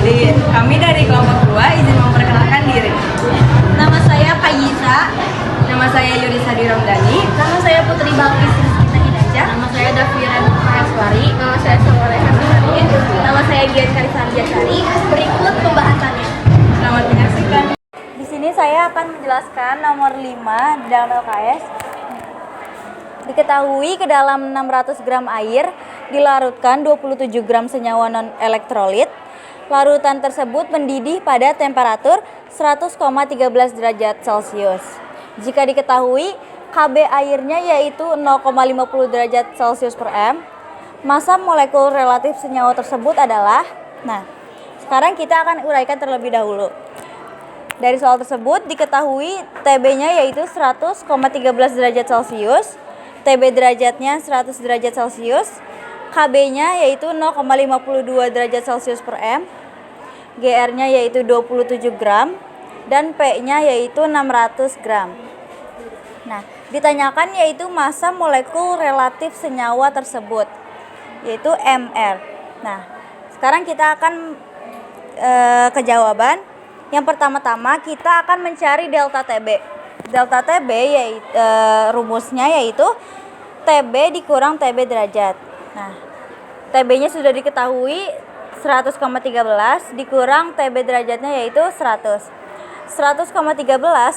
Jadi kami dari kelompok 2 izin memperkenalkan diri. Nama saya Kayisa. Nama saya Yunisa Diramdhani. Nama saya Putri Balkis Rizkita Hidayah. Nama saya Davira Maheswari. Nama saya Samuel Hasari. Nama saya Gian Karisani Jasari. Berikut pembahasannya. Selamat menyaksikan. Di sini saya akan menjelaskan nomor 5 dalam LKS. Diketahui ke dalam 600 gram air dilarutkan 27 gram senyawa non-elektrolit. Larutan tersebut mendidih pada temperatur 100,13 derajat Celcius. Jika diketahui Kb airnya yaitu 0,50 derajat Celcius per M, massa molekul relatif senyawa tersebut adalah, sekarang kita akan uraikan terlebih dahulu. Dari soal tersebut diketahui Tb-nya yaitu 100,13 derajat Celcius, Tb derajatnya 100 derajat Celcius, Kb-nya yaitu 0,52 derajat Celcius per M, Gr-nya yaitu 27 gram, dan P-nya yaitu 600 gram. Ditanyakan yaitu massa molekul relatif senyawa tersebut, yaitu Mr. Sekarang kita akan ke jawaban. Yang pertama-tama kita akan mencari delta Tb. Delta Tb yaitu rumusnya yaitu Tb dikurang Tb derajat. Tb-nya sudah diketahui 100,13 dikurang Tb derajatnya yaitu 100. 100,13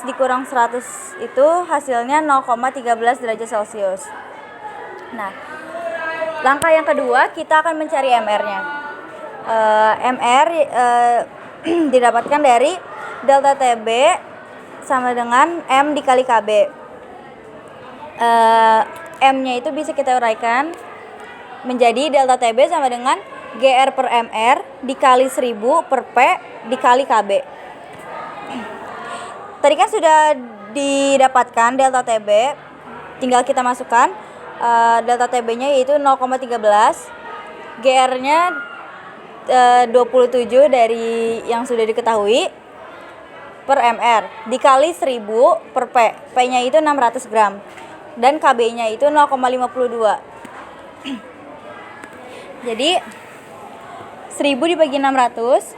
dikurang 100 itu hasilnya 0,13 derajat Celcius. Langkah yang kedua kita akan mencari Mr-nya. Mr didapatkan dari delta Tb sama dengan M dikali Kb. M-nya itu bisa kita uraikan menjadi delta Tb sama dengan Gr per Mr dikali 1000 per P dikali Kb. Tadi kan sudah didapatkan delta Tb, tinggal kita masukkan delta Tb-nya yaitu 0,13, Gr-nya 27 dari yang sudah diketahui per Mr dikali 1000 per P. P-nya itu 600 gram dan Kb-nya itu 0,52. Jadi 1000 dibagi 600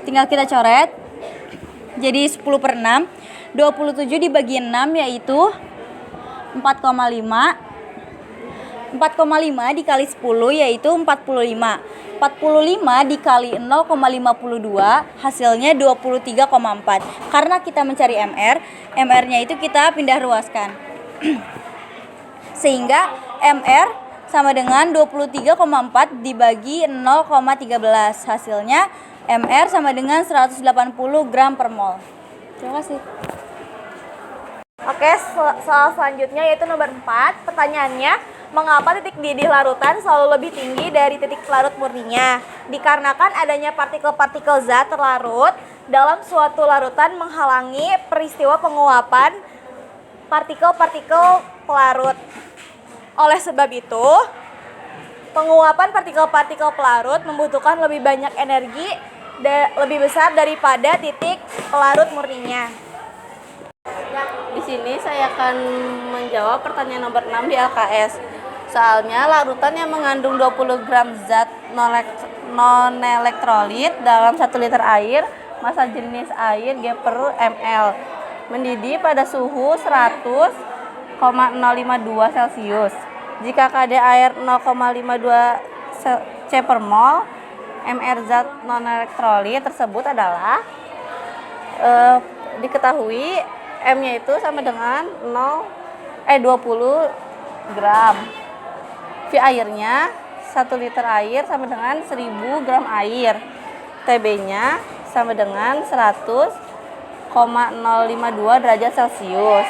tinggal kita coret jadi 10 per 6. 27 dibagi 6 yaitu 4,5. 4,5 dikali 10 yaitu 45. 45 dikali 0,52 hasilnya 23,4. Karena kita mencari Mr, Mr-nya itu kita pindah ruaskan. Sehingga Mr sama dengan 23,4 dibagi 0,13. Hasilnya Mr sama dengan 180 gram per mol. Terima kasih. Oke, soal selanjutnya yaitu nomor 4. Pertanyaannya, mengapa titik didih larutan selalu lebih tinggi dari titik pelarut murninya? Dikarenakan adanya partikel-partikel zat terlarut dalam suatu larutan menghalangi peristiwa penguapan partikel-partikel pelarut. Oleh sebab itu, penguapan partikel-partikel pelarut membutuhkan lebih banyak energi lebih besar daripada titik pelarut murninya. Di sini saya akan menjawab pertanyaan nomor 6 di LKS. Soalnya larutan yang mengandung 20 gram zat non-elektrolit dalam 1 liter air, massa jenis air G per ml, mendidih pada suhu 100,052 Celcius. Jika KD air 0,52 C per mol, Mr zat non-elektrolit tersebut adalah diketahui M-nya itu sama dengan 20 gram. V airnya 1 liter air sama dengan 1000 gram air. Tb-nya sama dengan 100,052 derajat Celcius.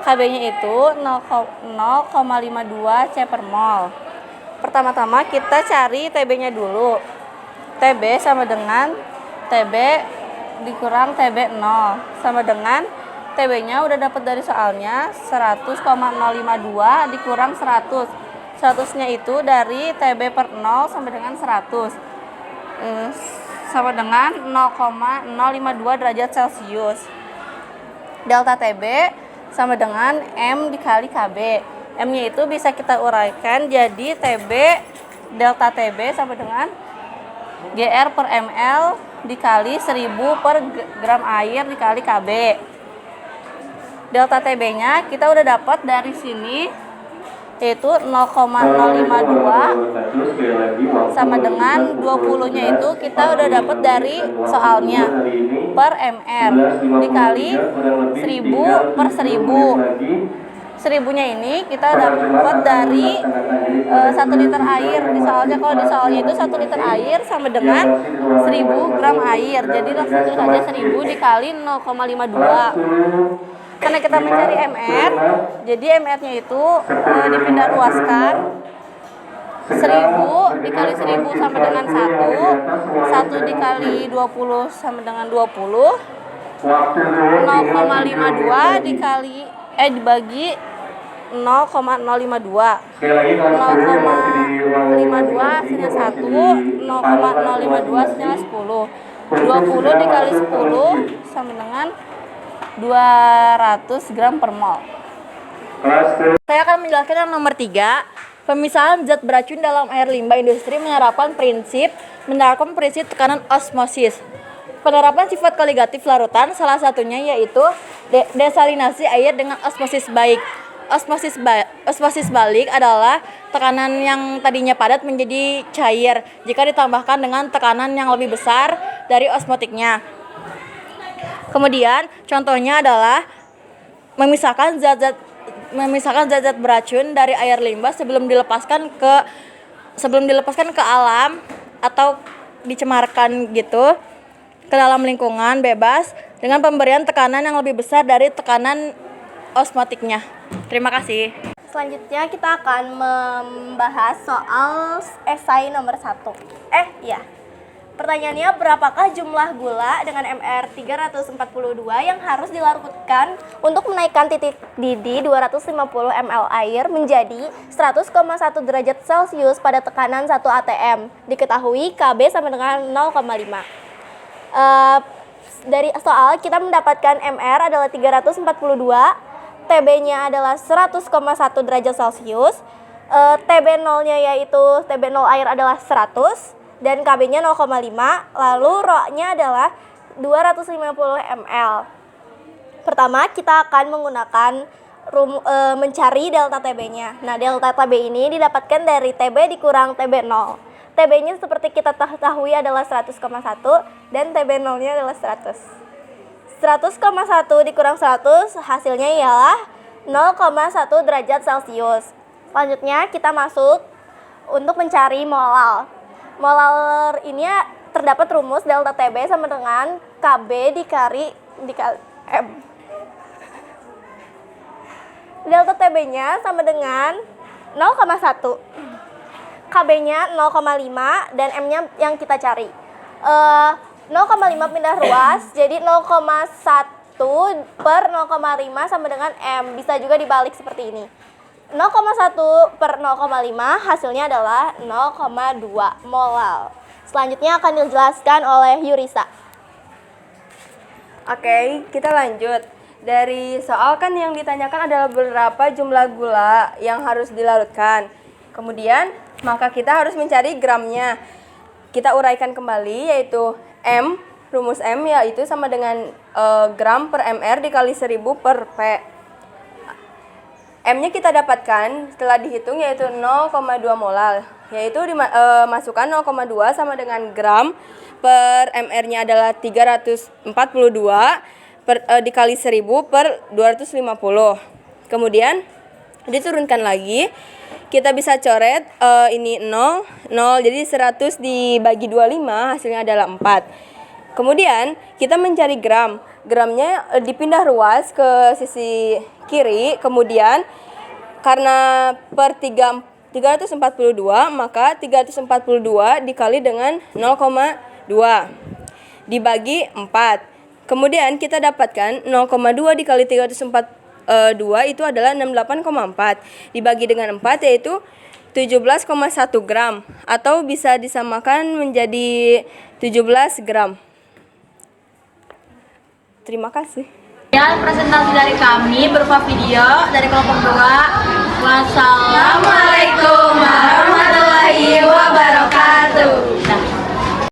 Kb-nya itu 0,52 C per mol. Pertama-tama kita cari Tb-nya dulu. Tb sama dengan Tb dikurang Tb 0 sama dengan Tb-nya udah dapat dari soalnya 100,052 dikurang 100. 100-nya itu dari Tb per 0 sama dengan 100. Sama dengan 0,052 derajat Celcius. Delta Tb sama dengan M dikali Kb. M-nya itu bisa kita uraikan jadi Tb delta Tb sama dengan GR per ml dikali 1000 per gram air dikali KB. Delta TB-nya kita udah dapat dari sini, yaitu 0,052 sama dengan 20-nya itu kita udah dapat dari soalnya per mr dikali 1000 per 1000. 1000-nya ini kita dapat dari 1 liter air di soalnya. Kalau di soalnya itu 1 liter air sama dengan 1000 gram air. Jadi langsung tulis aja 1000 dikali 0,52. Karena kita mencari MR, jadi MR-nya itu dipindah ruaskan. 1000 dikali 1000 sama dengan 1 dikali 20 sama dengan 20, 0,52 dibagi 0,052. 0,52 hasilnya 1, 0,052 hasilnya 10. 20 dikali 10 sama dengan 200 gram per mol. Saya akan menjelaskan yang nomor 3. Pemisahan zat beracun dalam air limbah industri menerapkan prinsip tekanan osmosis. Penerapan sifat koligatif larutan salah satunya yaitu desalinasi air dengan osmosis baik. Osmosis balik adalah tekanan yang tadinya padat menjadi cair jika ditambahkan dengan tekanan yang lebih besar dari osmotiknya. Kemudian contohnya adalah memisahkan zat-zat beracun dari air limbah sebelum dilepaskan ke alam atau dicemarkan gitu ke dalam lingkungan bebas dengan pemberian tekanan yang lebih besar dari tekanan osmotiknya. Terima kasih. Selanjutnya kita akan membahas soal esai nomor 1. Pertanyaannya, berapakah jumlah gula dengan MR 342 yang harus dilarutkan untuk menaikkan titik didih 250 ml air menjadi 100,1 derajat Celcius pada tekanan 1 atm. Diketahui KB sama dengan 0,5. Dari soal kita mendapatkan MR adalah 342, TB-nya adalah 100,1 derajat Celcius, TB0-nya yaitu TB0 air adalah 100, dan KB-nya 0,5, lalu RO-nya adalah 250 ml. Pertama, kita akan menggunakan mencari delta TB-nya. Nah, delta TB ini didapatkan dari TB dikurang TB0. TB-nya seperti kita ketahui adalah 100,1 dan TB0-nya adalah 100. 100,1 dikurang 100 hasilnya ialah 0,1 derajat Celcius. Selanjutnya kita masuk untuk mencari molal. Molal ini terdapat rumus delta TB sama dengan KB dikali M. Delta TB-nya sama dengan 0,1. KB-nya 0,5 dan M-nya yang kita cari. 0,5 pindah ruas, jadi 0,1 per 0,5 sama dengan M. Bisa juga dibalik seperti ini. 0,1 per 0,5 hasilnya adalah 0,2 molal. Selanjutnya akan dijelaskan oleh Yurisa. Oke, kita lanjut. Dari soal kan yang ditanyakan adalah berapa jumlah gula yang harus dilarutkan. Kemudian, maka kita harus mencari gramnya. Kita uraikan kembali yaitu rumus M yaitu sama dengan gram per mr dikali 1000 per P. M-nya kita dapatkan setelah dihitung yaitu 0,2 molal, yaitu masukkan 0,2 sama dengan gram per mr-nya adalah 342 dikali 1000 per 250. Kemudian diturunkan lagi, kita bisa coret ini 0, jadi 100 dibagi 25 hasilnya adalah 4. Kemudian kita mencari gram. Gramnya dipindah ruas ke sisi kiri, kemudian karena per 342 maka 342 dikali dengan 0,2 dibagi 4. Kemudian kita dapatkan 0,2 dikali 342 itu adalah 68,4 dibagi dengan 4 yaitu 17,1 gram atau bisa disamakan menjadi 17 gram. Terima kasih. Sekian presentasi dari kami berupa video dari kelompok 2. Wassalamualaikum.